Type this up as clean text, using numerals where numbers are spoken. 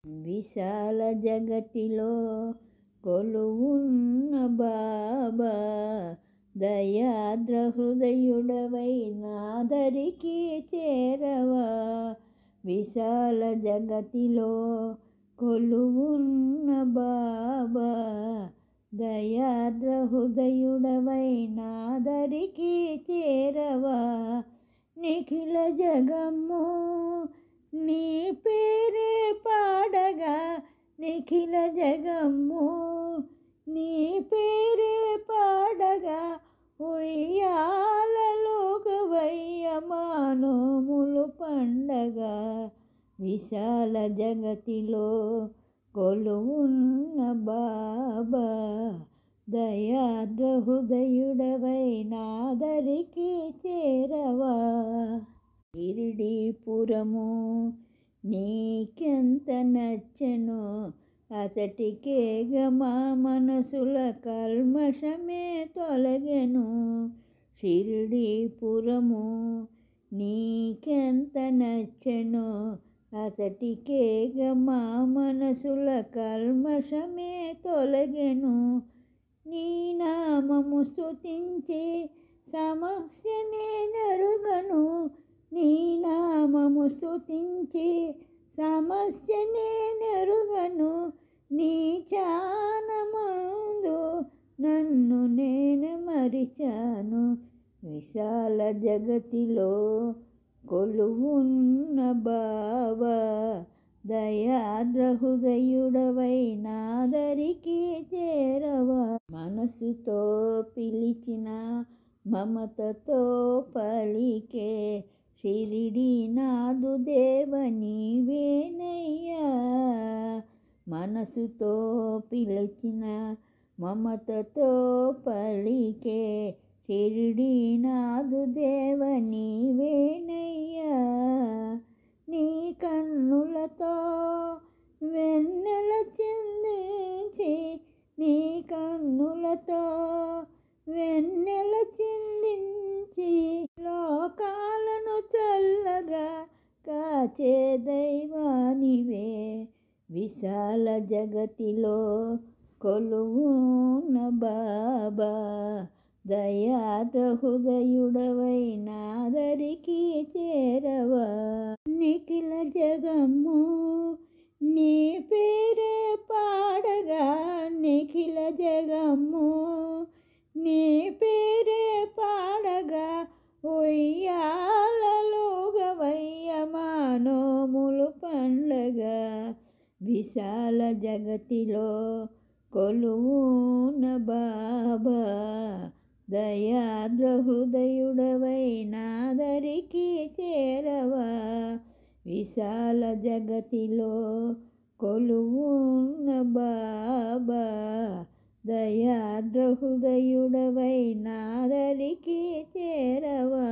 విశాల జగతిలో కొలువున్న బాబా, దయాద్ర హృదయుడవై నాదరికి చేరవా. విశాల జగతిలో కొలువున్న బాబా, దయాద్ర హృదయుడవై నాదరికి చేరవా. నిఖిల జగము నీ పేరే పాడగా, నిఖిల జగము నీ పేరే పాడగా, ఉయ్యాలలోకవయ్య మానోములు పండగ. విశాల జగతిలో కొలువున్న బాబా, దయాద్ర హృదయుడవై నాదరికి చేరవా. షిరిడీపురము నీకెంత నచ్చెను, అసటికేగ మా మనసుల కల్మషమే తొలగెను. షిరిడీపురము నీకెంత నచ్చెను, అసటికేగ మా మనసుల కల్మషమే తొలగెను. నీ నామము స్తుతించి సమస్యనే నెరుగను, నీ నామము స్తుతించి సమస్యనే నెరుగను. నీ ధ్యానమందు నన్ను నేను మరిచాను. విశాల జగతిలో కొలువున్న బాబా, దయాద్ర హృదయుడవై నాదరికి చేరవా. మనసుతో పిలిచిన మమతతో పలికే షిరిడీనాథు దేవ నీవేనయ్యా. మనసుతో పిలిచిన మమతతో పలికే షిరిడీనాథు దేవ నీవేనయ్యా. నీ కన్నులతో వెన్నెల చిందించి, నీ కన్నులతో వెన్నెల చిందించి, లోకాలను చల్లగా కాచే దైవానివే. విశాల జగతిలో కొలువున్న బాబా, దయాద్ర హృదయుడవై నాదరికి చేరవా. నిఖిల జగము నీ పేరే పాడగా, నిఖిల జగము నీ పేరే పాడగా, ఉయ్యాలలోగవయ్య మానోములు పండగ. విశాల జగతిలో కొలువున్న బాబా, దయాద్ర హృదయుడవై నాదరికి చేరవా. విశాల జగతిలో కొలువున్న బాబా, దయాద్ర హృదయుడవై నాదరికి చేరవా.